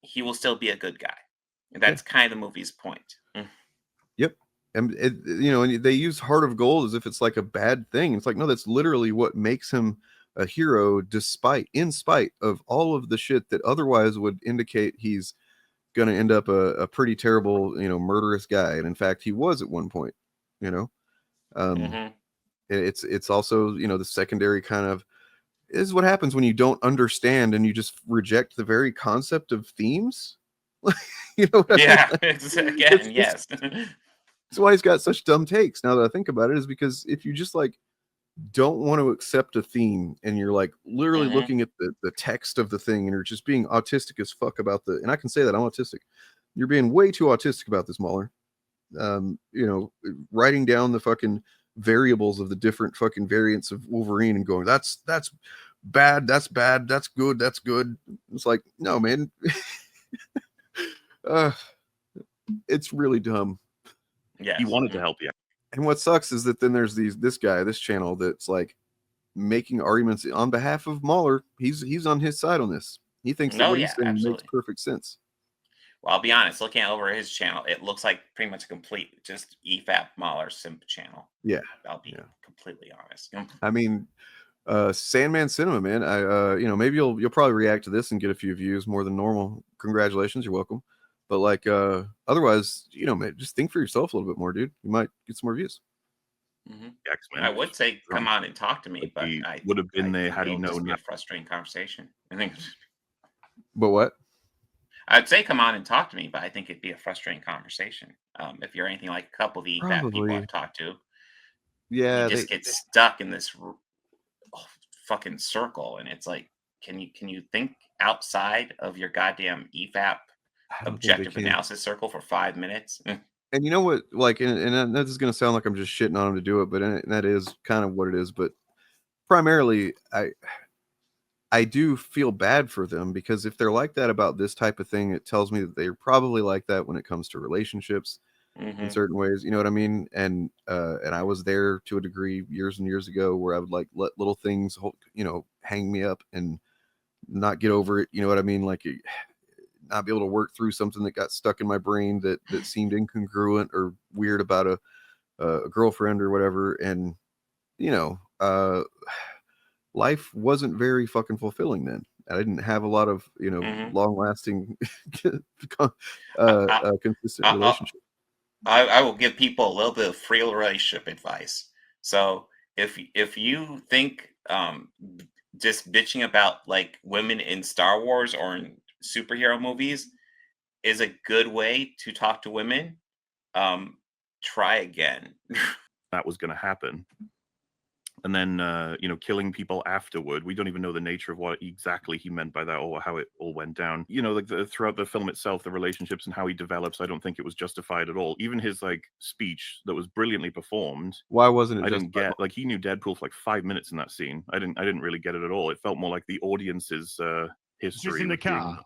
he will still be a good guy. And that's kind of the movie's point. Yep. And and they use Heart of Gold as if it's like a bad thing. It's like, no, that's literally what makes him a hero, in spite of all of the shit that otherwise would indicate he's going to end up a pretty terrible, murderous guy. And in fact, he was at one point, it's also, the secondary kind of is what happens when you don't understand and you just reject the very concept of themes. What I mean? Again, yes. That's why he's got such dumb takes. Now that I think about it, is because if you just like don't want to accept a theme and you're like literally looking at the text of the thing and you're just being autistic as fuck about and I can say that I'm autistic. You're being way too autistic about this, Mauler. Writing down the fucking variables of the different fucking variants of Wolverine and going, that's bad, that's bad, that's good, that's good. It's like, no, man. It's really dumb. Yeah. He wanted to help you. And what sucks is that then there's this channel that's like making arguments on behalf of Mauler. He's on his side on this. He thinks that what he's saying makes perfect sense. Well, I'll be honest, looking over his channel, it looks like pretty much a complete just EFAP Mauler simp channel. Yeah. I'll be completely honest. I mean, Sandman Cinema, man. Maybe you'll probably react to this and get a few views more than normal. Congratulations, you're welcome. But like otherwise, man, just think for yourself a little bit more, dude. You might get some more views. Mm-hmm. I would say come on and talk to me, but I would have been there had he known. Be a frustrating conversation. I think. But what? I'd say come on and talk to me, but I think it'd be a frustrating conversation. If you're anything like a couple of the EFAP people I've talked to, you just get stuck in this fucking circle, and it's like, can you think outside of your goddamn EFAP objective analysis circle for 5 minutes? And you know what? Like, and this is gonna sound like I'm just shitting on him to do it, but that is kind of what it is. But primarily, I do feel bad for them, because if they're like that about this type of thing, it tells me that they're probably like that when it comes to relationships in certain ways. You know what I mean? And I was there to a degree years and years ago where I would like let little things, hang me up and not get over it. You know what I mean? Like not be able to work through something that got stuck in my brain that seemed incongruent or weird about a girlfriend or whatever. And, life wasn't very fucking fulfilling then. I didn't have a lot of, long-lasting, consistent relationship. I will give people a little bit of free relationship advice. So if you think just bitching about like women in Star Wars or in superhero movies is a good way to talk to women, try again. That was going to happen. And then, killing people afterward. We don't even know the nature of what exactly he meant by that or how it all went down. Throughout the film itself, the relationships and how he develops, I don't think it was justified at all. Even his speech that was brilliantly performed. Why wasn't it? I didn't get he knew Deadpool for 5 minutes in that scene. I didn't really get it at all. It felt more like the audience's history. Just in the car.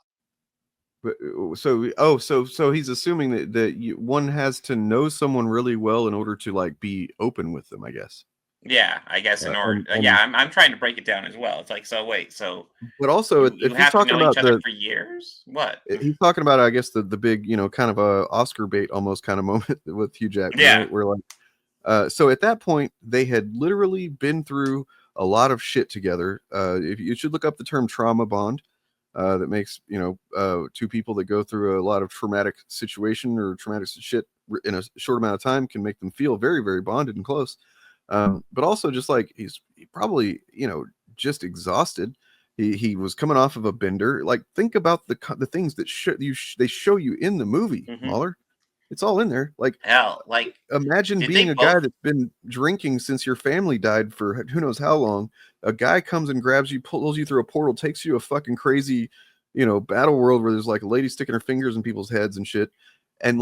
But so he's assuming that one has to know someone really well in order to be open with them, I guess. Yeah, I guess in order. I'm trying to break it down as well. It's like, so wait, so. But also, if he's talking about each other for years, what he's talking about, I guess the big, kind of a Oscar bait almost kind of moment with Hugh Jackman. Yeah. Right? Where so at that point they had literally been through a lot of shit together. If you should look up the term trauma bond. That makes two people that go through a lot of traumatic situation or traumatic shit in a short amount of time can make them feel very, very bonded and close. But also just he's probably just exhausted. He was coming off of a bender. Think about the things that they show you in the movie, Mauler. It's all in there. Hell, imagine being a guy that's been drinking since your family died for who knows how long. A guy comes and grabs you, pulls you through a portal, takes you a fucking crazy, battle world where there's a lady sticking her fingers in people's heads and shit. And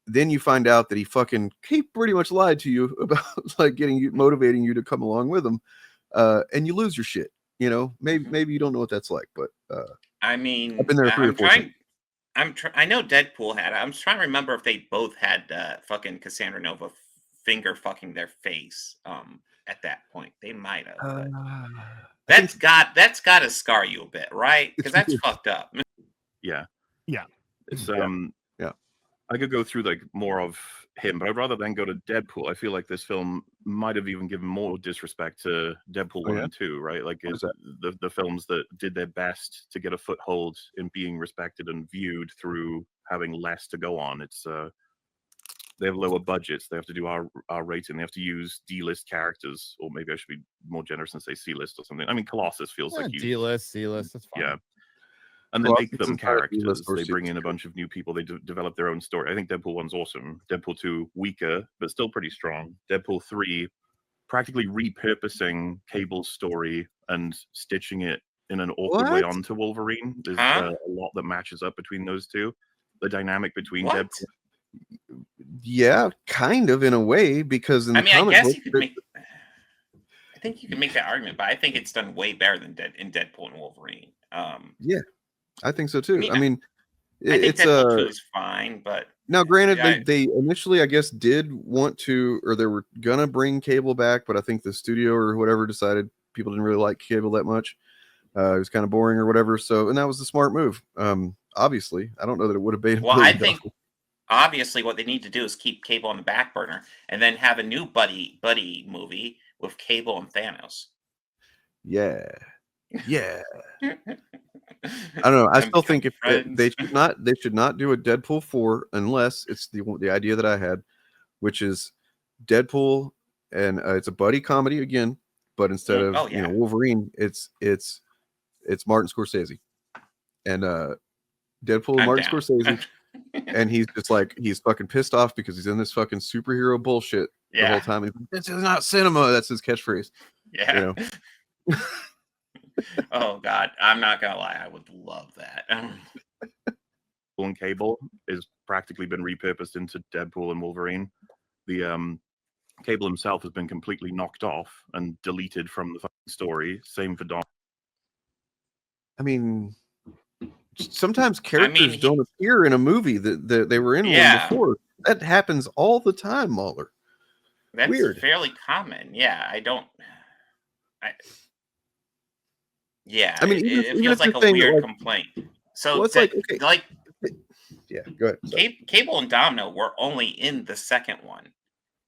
then you find out that he pretty much lied to you about motivating you to come along with him. And you lose your shit. Maybe you don't know what that's like, but I mean, I've been there 3 or 4 times. I know Deadpool had. I'm trying to remember if they both had fucking Cassandra Nova finger fucking their face. At that point, they might have. That's got to scar you a bit, right? Because that's fucked up. Yeah. It's yeah. I could go through more of him, but I'd rather then go to Deadpool. I feel like this film might have even given more disrespect to Deadpool 1 and 2, right? The films that did their best to get a foothold in being respected and viewed through having less to go on. It's they have lower budgets. They have to do R rating. They have to use D-list characters, or maybe I should be more generous and say C-list or something. I mean, Colossus feels like you D-list, C-list. That's fine. Yeah. And then make them characters. They bring in a bunch of new people. They develop their own story. I think Deadpool 1's awesome. Deadpool 2, weaker, but still pretty strong. Deadpool 3, practically repurposing Cable's story and stitching it in an awkward way onto Wolverine. There's a lot that matches up between those two. The dynamic between Deadpool. Yeah, kind of in a way, because I guess you could make. I think you can make that argument, but I think it's done way better than in Deadpool and Wolverine. Yeah, I think so too. I mean, I think It's Deadpool 2 is fine, but now granted I, they initially I guess did want to, or they were gonna bring Cable back, but I think the studio or whatever decided people didn't really like Cable that much. It was kind of boring or whatever. So, and that was the smart move. Obviously, I don't know that it would have made $1 well, I billion. think obviously what they need to do is keep Cable on the back burner and then have a new buddy movie with Cable and Thanos. Yeah. I don't know. I still think if they should not do a Deadpool 4 unless it's the idea that I had, which is Deadpool and it's a buddy comedy again, but instead of Wolverine, it's Martin Scorsese and Deadpool and Martin Scorsese, and he's just like he's fucking pissed off because he's in this fucking superhero bullshit the whole time. He's like, this is not cinema. That's his catchphrase. Yeah. You know? Oh God, I'm not gonna lie, I would love that. And Cable is practically been repurposed into Deadpool and Wolverine. The Cable himself has been completely knocked off and deleted from the fucking story. Same for Dom. I mean, sometimes characters don't appear in a movie that they were in one before. That happens all the time, Mauler. That's weird. Fairly common. Yeah, I mean, it feels like a weird complaint. So it's yeah, go ahead. Cable and Domino were only in the second one,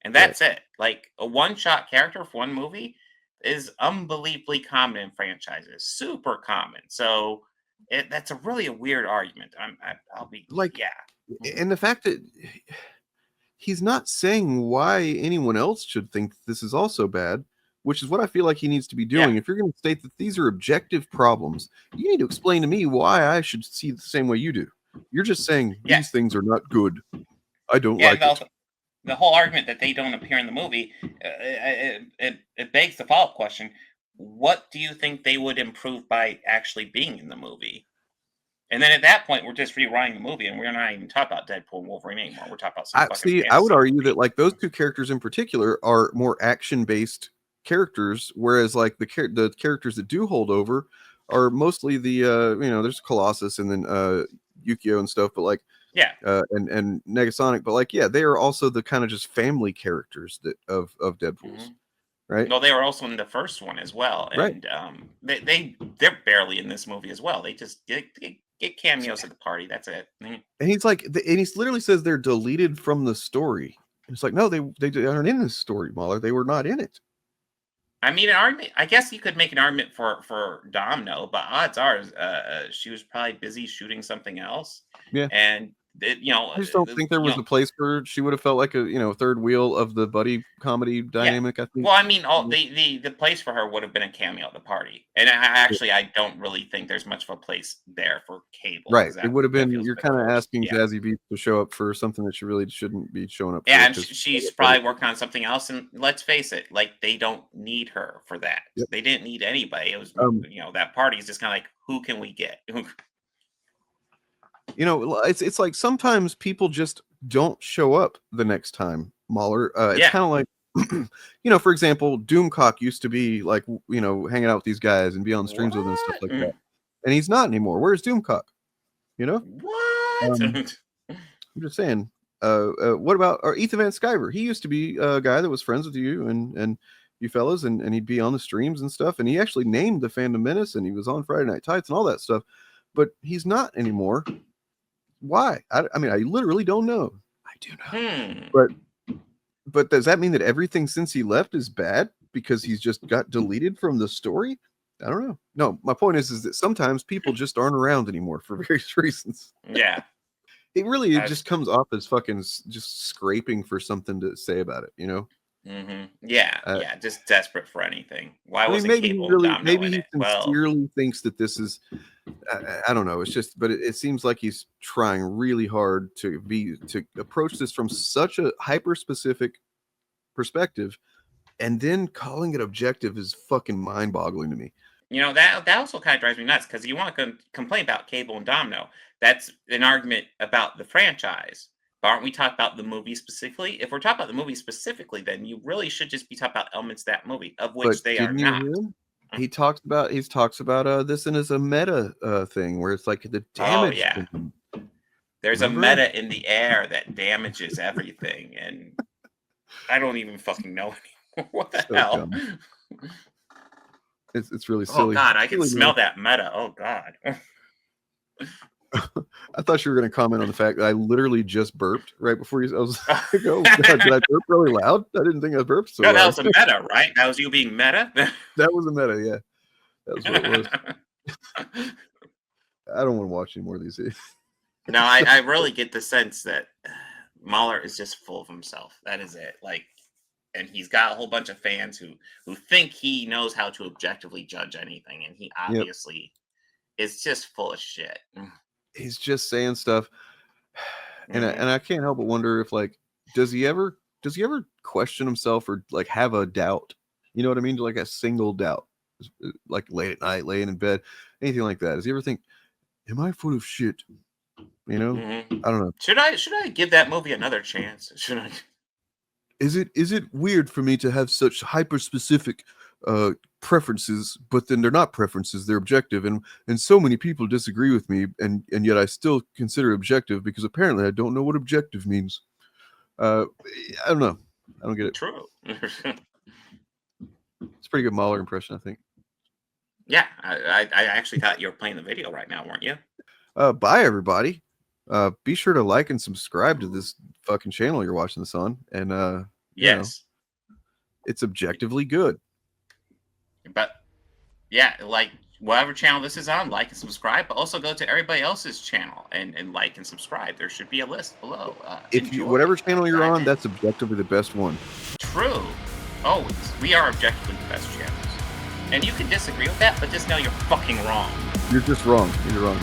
and that's it. Like a one-shot character for one movie is unbelievably common in franchises, super common. So that's a weird argument. I'll be like, and the fact that he's not saying why anyone else should think this is also bad, which is what I feel like he needs to be doing. If you're going to state that these are objective problems, you need to explain to me why I should see it the same way you do. You're just saying these things are not good. I don't like it. The whole argument that they don't appear in the movie, it begs the follow-up question: what do you think they would improve by actually being in the movie? And then at that point, we're just rewriting the movie, and we're not even talking about Deadpool and Wolverine anymore. We're talking about some I would argue that like those two characters in particular are more action-based characters, whereas like the characters that do hold over are mostly the there's Colossus and then Yukio and stuff, but like and Negasonic, but like they are also the kind of just family characters that of Deadpool's, right? No, they were also in the first one as well, and they're barely in this movie as well. They just get cameos at the party. That's it. And he's like, and he literally says they're deleted from the story. It's like, no, they aren't in this story, Mauler. They were not in it. I mean, an argument. I guess you could make an argument for Domino, but odds are, she was probably busy shooting something else. Yeah, and I just don't think there was a place for she would have felt like a third wheel of the buddy comedy dynamic. I think. Well, I mean, the place for her would have been a cameo at the party, and I don't really think there's much of a place there for Cable. Right, it would have been. You're kind of asking Jazzy Beats to show up for something that she really shouldn't be showing up. Yeah, for and she's probably working on something else. And let's face it, like they don't need her for that. Yep. They didn't need anybody. It was that party is just kind of like, who can we get? It's like sometimes people just don't show up the next time, Mauler. It's kind of like, for example, Doomcock used to be like, hanging out with these guys and be on the streams with them and stuff like that. And he's not anymore. Where's Doomcock? What? I'm just saying. What about Ethan Van Sciver? He used to be a guy that was friends with you and you fellas, and he'd be on the streams and stuff. And he actually named the Fandom Menace, and he was on Friday Night Tights and all that stuff. But he's not anymore. Why? I mean, I literally don't know. I do know. But does that mean that everything since he left is bad because he's just got deleted from the story? I don't know. No, my point is that sometimes people just aren't around anymore for various reasons. Yeah. It really just comes off as fucking just scraping for something to say about it, Mm-hmm. Yeah, just desperate for anything. Why was maybe Cable maybe he sincerely thinks that this is I don't know. It's just, but it seems like he's trying really hard to approach this from such a hyper specific perspective, and then calling it objective is fucking mind boggling to me. That also kind of drives me nuts because you want to complain about Cable and Domino. That's an argument about the franchise. But aren't we talking about the movie specifically? If we're talking about the movie specifically, then you really should just be talking about elements of that movie, of which they are not. He talks about this and as a meta thing where it's like the damage. There's Remember? a meta in the air that damages everything, and I don't even fucking know anymore. What the So hell? dumb. It's really Oh silly. God, I can Silly smell meta. that meta. Oh God. I thought you were going to comment on the fact that I literally just burped right before you. I was like, oh God, did I burp really loud? I didn't think I burped so No, that loud. was a meta, right? That was you being meta. That was a meta, yeah. That was what it was. I don't want to watch any more of these. No, I really get the sense that Mauler is just full of himself. That is it. Like, and he's got a whole bunch of fans who think he knows how to objectively judge anything, and he obviously is just full of shit. He's just saying stuff, and I can't help but wonder if, like, does he ever question himself or like have a doubt? You know what I mean? Like a single doubt, like late at night, laying in bed, anything like that. Does he ever think, "Am I full of shit?" You know, I don't know. Should I give that movie another chance? Should I? Is it weird for me to have such hyper specific preferences, but then they're not preferences, they're objective, and so many people disagree with me, and yet I still consider objective because apparently I don't know what objective means. I don't know. I don't get it. True. It's a pretty good Mauler impression, I think. Yeah, I actually thought you were playing the video right now, weren't you? Bye everybody. Be sure to like and subscribe to this fucking channel you're watching this on, and Yes. It's objectively good. But yeah, like whatever channel this is on, like and subscribe, but also go to everybody else's channel and like and subscribe. There should be a list below. If you, whatever channel you're on, that's objectively the best one. True. Always. We are objectively the best channels. And you can disagree with that, but just know you're fucking wrong. You're just wrong. You're wrong.